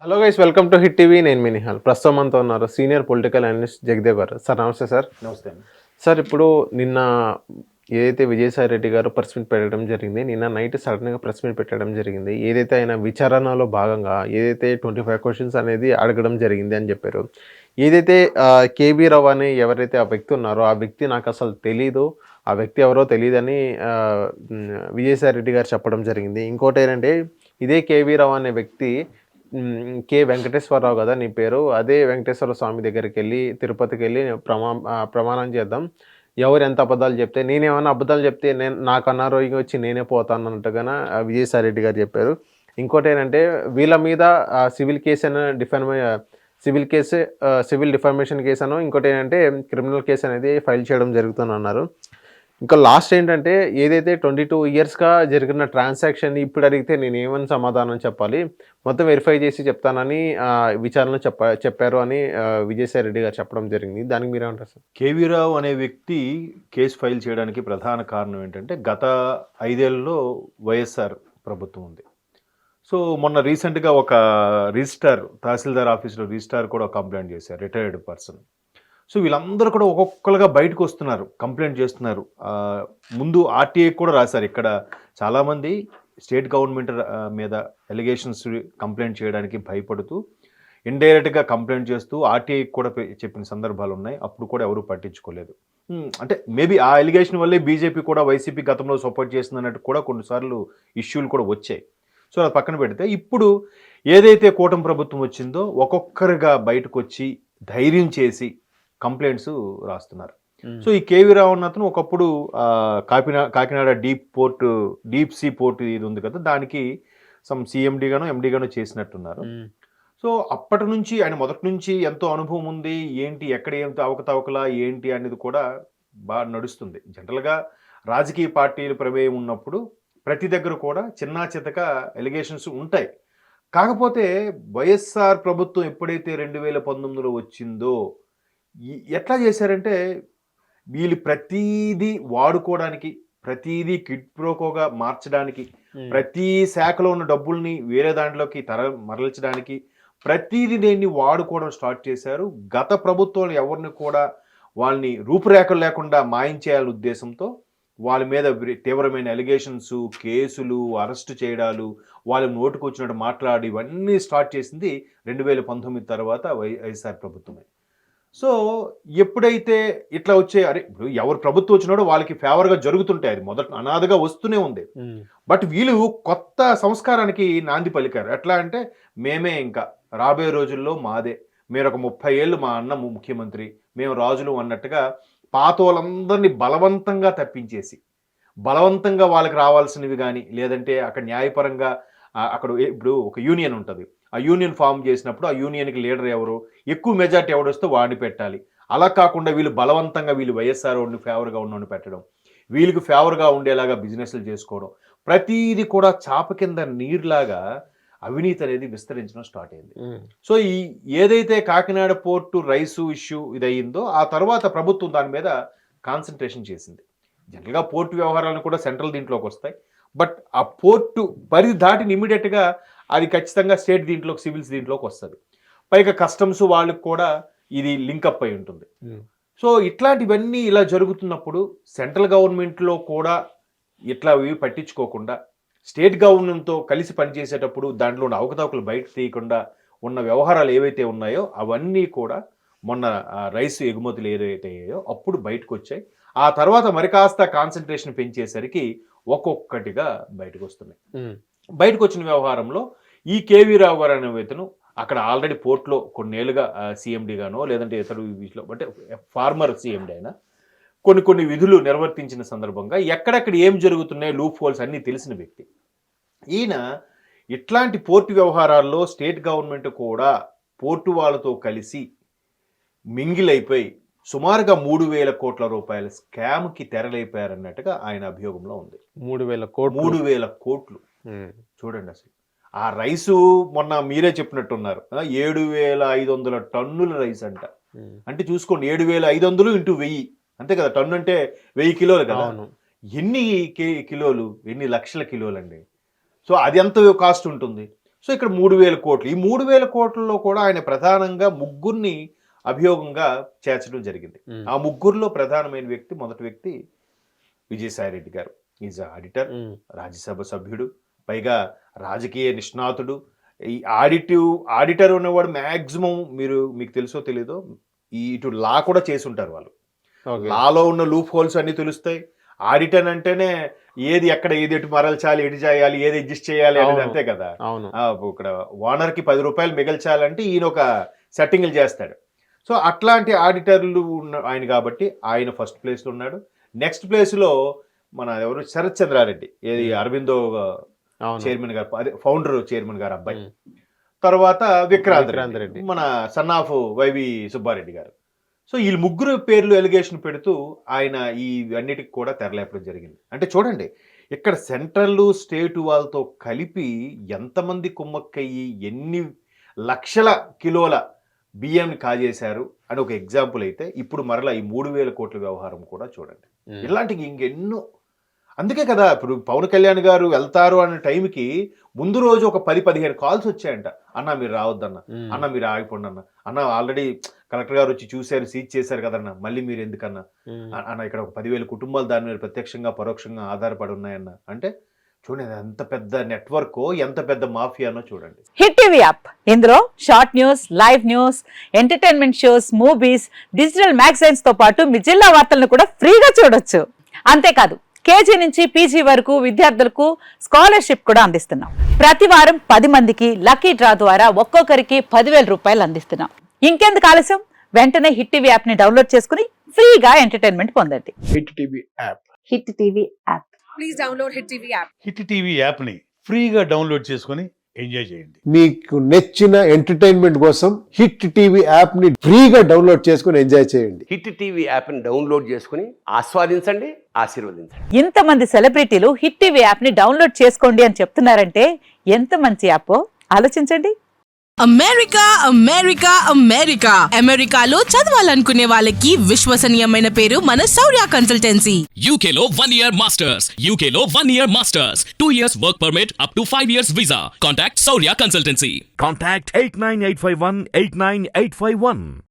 Hello guys, welcome to hit TV. నేను మీ నిహాల్. ప్రస్తుతం మనతో ఉన్నారు సీనియర్ పొలిటికల్ అనలిస్ట్ జగదేవ్ గారు. సార్ నమస్తే సార్. నమస్తే అండి. సార్, ఇప్పుడు నిన్న ఏదైతే విజయసాయి రెడ్డి గారు ప్రెస్ మీట్ పెట్టడం జరిగింది, నిన్న నైట్ సడన్గా ప్రెస్ మీట్ పెట్టడం జరిగింది. ఏదైతే ఆయన విచారణలో భాగంగా ఏదైతే 25 క్వశ్చన్స్ అనేది అడగడం జరిగింది అని చెప్పారు. ఏదైతే కేబీ రావు అని ఎవరైతే ఆ వ్యక్తి ఉన్నారో ఆ వ్యక్తి నాకు అసలు తెలీదు, ఆ వ్యక్తి ఎవరో తెలియదని విజయసాయి రెడ్డి గారు చెప్పడం జరిగింది. ఇంకోటి ఏంటంటే, ఇదే కేబీ రావు అనే వ్యక్తి కె వెంకటేశ్వరరావు కదా నీ పేరు, అదే వెంకటేశ్వర స్వామి దగ్గరికి వెళ్ళి తిరుపతికి వెళ్ళి ప్రమాణం చేద్దాం, ఎవరు ఎంత అబద్ధాలు చెప్తే, నేనేమన్నా అబద్ధాలు చెప్తే నాకు అనారోగ్యం వచ్చి నేనే పోతాను అన్నట్టుగా విజయసాయి రెడ్డి గారు చెప్పారు. ఇంకోటి ఏంటంటే, వీళ్ళ మీద civil case civil defamation case అను, ఇంకోటి ఏంటంటే క్రిమినల్ కేసు అనేది ఫైల్ చేయడం జరుగుతుందన్నారు. ఇంకా లాస్ట్ ఏంటంటే, ఏదైతే 22 ఇయర్స్గా జరిగిన ట్రాన్సాక్షన్ ఇప్పుడు అడిగితే నేను ఏమని సమాధానం చెప్పాలి, మొత్తం వెరిఫై చేసి చెప్తానని విచారణలో చెప్పారు అని విజయసాయి రెడ్డి గారు చెప్పడం జరిగింది. దానికి మీరేమంటారు సార్? కేవీ రావు అనే వ్యక్తి కేసు ఫైల్ చేయడానికి ప్రధాన కారణం ఏంటంటే, గత 5 ఏళ్లలో వైఎస్ఆర్ ప్రభుత్వం ఉంది. సో మొన్న రీసెంట్గా ఒక రిజిస్టార్, తహసీల్దార్ ఆఫీస్లో రిజిస్టార్ కూడా కంప్లైంట్ చేశారు, రిటైర్డ్ పర్సన్. సో వీళ్ళందరూ కూడా ఒక్కొక్కరుగా బయటకు వస్తున్నారు, కంప్లైంట్ చేస్తున్నారు. ముందు ఆర్టీఐ కూడా రాశారు. ఇక్కడ చాలామంది స్టేట్ గవర్నమెంట్ మీద ఎలిగేషన్స్ కంప్లైంట్ చేయడానికి భయపడుతూ ఇండైరెక్ట్గా కంప్లైంట్ చేస్తూ ఆర్టీఐ కూడా చెప్పిన సందర్భాలు ఉన్నాయి. అప్పుడు కూడా ఎవరూ పట్టించుకోలేదు. అంటే మేబీ ఆ ఎలిగేషన్ వల్లే బీజేపీ కూడా వైసీపీ గతంలో సపోర్ట్ చేస్తుంది అన్నట్టు కూడా కొన్నిసార్లు ఇష్యూలు కూడా వచ్చాయి. సో అది పక్కన పెడితే, ఇప్పుడు ఏదైతే కూటమి ప్రభుత్వం వచ్చిందో ఒక్కొక్కరుగా బయటకు వచ్చి ధైర్యం చేసి కంప్లైంట్స్ రాస్తున్నారు. సో ఈ కేవీ రావు అతను ఒకప్పుడు కాకినాడ డీప్ సీ పోర్ట్ ఇది ఉంది కదా, దానికి సమ్ సిఎండిగానో ఎండిగానో చేసినట్టున్నారు. సో అప్పటి నుంచి ఆయన మొదటి నుంచి ఎంతో అనుభవం ఉంది. ఏంటి ఎక్కడ ఏం అవకతవకలా ఏంటి అనేది కూడా బాగా నడుస్తుంది. జనరల్గా రాజకీయ పార్టీల ప్రమేయం ఉన్నప్పుడు ప్రతి దగ్గర కూడా చిన్నా చితక ఎలిగేషన్స్ ఉంటాయి. కాకపోతే వైఎస్ఆర్ ప్రభుత్వం ఎప్పుడైతే 2019లో వచ్చిందో ఎట్లా చేశారంటే, వీళ్ళు ప్రతీదీ వాడుకోవడానికి, ప్రతీదీ కిడ్ ప్రోకోగా మార్చడానికి, ప్రతి శాఖలో ఉన్న డబ్బుల్ని వేరే దాంట్లోకి మరల్చడానికి ప్రతీదీ దేన్ని వాడుకోవడం స్టార్ట్ చేశారు. గత ప్రభుత్వాలు ఎవరిని కూడా వాళ్ళని రూపురేఖలు లేకుండా మాయించేయాలనే ఉద్దేశంతో వాళ్ళ మీద తీవ్రమైన ఎలిగేషన్స్, కేసులు, అరెస్ట్ చేయడాలు, వాళ్ళ నోటుకు వచ్చినట్టు మాట్లాడి ఇవన్నీ స్టార్ట్ చేసింది 2019 తర్వాత వైఎస్ఆర్ ప్రభుత్వమే. సో ఎప్పుడైతే ఇట్లా వచ్చే, అరే ఇప్పుడు ఎవరు ప్రభుత్వం వచ్చినాడో వాళ్ళకి ఫేవర్గా జరుగుతుంటాయి, అది మొదట అనాథగా వస్తూనే ఉంది. బట్ వీళ్ళు కొత్త సంస్కారానికి నాంది పలికారు. ఎట్లా అంటే, మేమే ఇంకా రాబోయే రోజుల్లో మాదే, మీరు ఒక 30 ఏళ్ళు మా అన్న ముఖ్యమంత్రి, మేము రాజులు అన్నట్టుగా పాత వాళ్ళందరినీ బలవంతంగా తప్పించేసి, బలవంతంగా వాళ్ళకి రావాల్సినవి కానీ, లేదంటే అక్కడ న్యాయపరంగా అక్కడ ఇప్పుడు ఒక యూనియన్ ఉంటుంది, ఆ యూనియన్ ఫామ్ చేసినప్పుడు ఆ యూనియన్కి లీడర్ ఎవరు, ఎక్కువ మెజార్టీ ఎవడొస్తే వాడిని పెట్టాలి. అలా కాకుండా వీళ్ళు బలవంతంగా వీళ్ళు వైఎస్ఆర్ వాడిని ఫేవర్గా ఉన్నవాడిని పెట్టడం, వీళ్ళకి ఫేవర్గా ఉండేలాగా బిజినెస్లు చేసుకోవడం, ప్రతీది కూడా చాప కింద నీరులాగా అవినీతి అనేది విస్తరించడం స్టార్ట్ అయింది. సో ఏదైతే కాకినాడ పోర్టు రైసు ఇష్యూ ఇదయ్యిందో, ఆ తర్వాత ప్రభుత్వం దాని మీద కాన్సన్ట్రేషన్ చేసింది. జనరల్గా పోర్టు వ్యవహారాలను కూడా సెంట్రల్ దీంట్లోకి వస్తాయి. బట్ ఆ పోర్టు పరిధి దాటిని ఇమీడియట్గా అది ఖచ్చితంగా స్టేట్ దీంట్లోకి, సివిల్స్ దీంట్లోకి వస్తుంది. పైగా కస్టమ్స్ వాళ్ళకి కూడా ఇది లింకప్ అయి ఉంటుంది. సో ఇట్లాంటివన్నీ ఇలా జరుగుతున్నప్పుడు సెంట్రల్ గవర్నమెంట్లో కూడా ఇట్లా పట్టించుకోకుండా, స్టేట్ గవర్నమెంట్తో కలిసి పనిచేసేటప్పుడు దాంట్లో ఉన్న అవకతవకలు బయట తీయకుండా ఉన్న వ్యవహారాలు ఏవైతే ఉన్నాయో అవన్నీ కూడా మొన్న రైస్ ఎగుమతులు ఏదైతే అయ్యాయో అప్పుడు బయటకు వచ్చాయి. ఆ తర్వాత మరి కాస్త కాన్సన్ట్రేషన్ పెంచేసరికి ఒక్కొక్కటిగా బయటకు వస్తున్నాయి. బయటకు వచ్చిన వ్యవహారంలో ఈ కేవీ రావు గారు అనే వ్యక్తును అక్కడ ఆల్రెడీ పోర్ట్లో కొన్నేళ్ళుగా సీఎండీగానో లేదంటే ఇతరు వీటిలో, అంటే ఫార్మర్ సీఎండీ అయినా కొన్ని విధులు నిర్వర్తించిన సందర్భంగా ఎక్కడెక్కడ ఏం జరుగుతున్నాయి, లూప్ హోల్స్ అన్నీ తెలిసిన వ్యక్తి. ఈయన ఇట్లాంటి పోర్టు వ్యవహారాల్లో స్టేట్ గవర్నమెంట్ కూడా పోర్టు వాళ్ళతో కలిసి మింగిలైపోయి సుమారుగా 3,000 కోట్ల రూపాయల స్కామ్కి తెరలేపారన్నట్టుగా ఆయన అభియోగంలో ఉంది. 3,000 కోట్లు చూడండి అసలు. ఆ రైసు మొన్న మీరే చెప్పినట్టున్నారు, 7,500 టన్నుల రైస్ అంట. అంటే చూసుకోండి, 7,500 ఇంటూ 1000, అంతే కదా, టన్ను అంటే 1000 కిలోలు కదా. ఎన్ని కిలోలు, ఎన్ని లక్షల కిలోలు అండి. సో అది ఎంత కాస్ట్ ఉంటుంది. సో ఇక్కడ 3,000 కోట్లు. ఈ 3,000 కోట్లలో కూడా ఆయన ప్రధానంగా ముగ్గురిని అభియోగంగా చేర్చడం జరిగింది. ఆ ముగ్గురులో ప్రధానమైన వ్యక్తి, మొదటి వ్యక్తి విజయసాయి రెడ్డి గారు. ఈజ్ ఆడిటర్, రాజ్యసభ సభ్యుడు, పైగా రాజకీయ నిష్ణాతుడు. ఈ ఆడిటర్ ఉన్నవాడు మ్యాక్సిమం మీకు తెలుసో తెలీదో ఇటు లా కూడా చేసి ఉంటారు వాళ్ళు. లాలో ఉన్న లూప్ హోల్స్ అన్ని తెలుస్తాయి. ఆడిటర్ అంటేనే ఏది ఎక్కడ ఏది ఎటు మరల్చాలి, ఎటు చేయాలి, ఏది అడ్జస్ట్ చేయాలి అనేది అంతే కదా. ఇక్కడ ఓనర్కి 10 రూపాయలు మిగల్చాలంటే ఈయన ఒక సెట్టింగ్లు చేస్తాడు. సో అట్లాంటి ఆడిటర్లు ఉన్న ఆయన కాబట్టి ఆయన ఫస్ట్ ప్లేస్లో ఉన్నాడు. నెక్స్ట్ ప్లేస్లో మన ఎవరు శరత్ చంద్రారెడ్డి, ఏది అరవిందో చైర్మన్ గారు, అదే ఫౌండర్ చైర్మన్ గారు అబ్బాయి. తర్వాత విక్రాంత్ రెడ్డి, మన సన్ ఆఫ్ వైవి సుబ్బారెడ్డి గారు. సో ఈ ముగ్గురు పేర్లు ఎలిగేషన్ పెడుతూ ఆయన ఈ అన్నిటికి కూడా తెరలేపడం జరిగింది. అంటే చూడండి, ఇక్కడ సెంట్రల్ స్టేట్ వాళ్ళతో కలిపి ఎంతమంది కుమ్మక్కయ్యి ఎన్ని లక్షల కిలోల బియ్యాన్ని కాజేశారు అని ఒక ఎగ్జాంపుల్ అయితే, ఇప్పుడు మరలా ఈ 3,000 కోట్ల వ్యవహారం కూడా చూడండి. ఇలాంటివి ఇంకెన్నో. అందుకే కదా ఇప్పుడు పవన్ కళ్యాణ్ గారు వెళ్తారు అన్న టైంకి ముందు రోజు ఒక 10-15 కాల్స్ వచ్చాయంట. అన్న మీరు రావద్దన్న, అన్న మీరు ఆగిపోండి అన్న ఆల్రెడీ కలెక్టర్ గారు వచ్చి చూశారు, సీజ్ చేశారు కదన్న, మళ్ళీ మీరు ఎందుకన్నా అన్న, ఇక్కడ ఒక 10,000 కుటుంబాలు దాని మీద ప్రత్యక్షంగా పరోక్షంగా ఆధారపడి ఉన్నాయన్న. అంటే చూడండి ఎంత పెద్ద నెట్వర్క్, ఎంత పెద్ద మాఫియానో చూడండి. హిట్ టీవీ యాప్, ఇందులో short news, live news, entertainment shows, movies, digital magazines తో పాటు మీ జిల్లా వార్తలను కూడా ఫ్రీగా చూడొచ్చు. అంతేకాదు కేజీ నుంచి పీజీ వరకు విద్యార్థులకు స్కాలర్షిప్ కూడా అందిస్తున్నాం. ప్రతి వారం 10 మందికి లక్కీ డ్రా ద్వారా ఒక్కొక్కరికి 10,000 రూపాయలు అందిస్తున్నాం. ఇంకెందుకు ఆలస్యం, వెంటనే హిట్ టీవీ యాప్ ని డౌన్లోడ్ చేసుకుని ఫ్రీగా ఎంటర్టైన్మెంట్ పొందండి. Hit TV app. Hit TV app. Please download hit TV app. Hit TV యాప్ని ఫ్రీగా డౌన్లోడ్ చేసుకొని ఎంజాయ్ చేయండి. మీకు నచ్చిన ఎంటర్టైన్మెంట్ కోసం హిట్ టీవీ యాప్ ని ఫ్రీగా డౌన్లోడ్ చేసుకుని ఎంజాయ్ చేయండి. హిట్ టీవీ యాప్ని డౌన్లోడ్ చేసుకుని ఆస్వాదించండి, ఆశీర్వదించండి. ఇంతమంది సెలబ్రిటీలు హిట్ టీవీ యాప్ ని డౌన్లోడ్ చేసుకోండి అని చెప్తున్నారంటే ఎంత మంచి యాప్ ఆలోచించండి. అమెరికా అమెరికా అమెరికా అమెరికాలో చదవాలనుకునే వాళ్ళకి విశ్వసనీయమైన పేరు మన శౌర్య కన్సల్టెన్సీ. UK లో 1 year masters, UK లో 1 year masters, 2 years work permit up to 5 years visa. Contact Saurya Consultancy. Contact 89851 89851.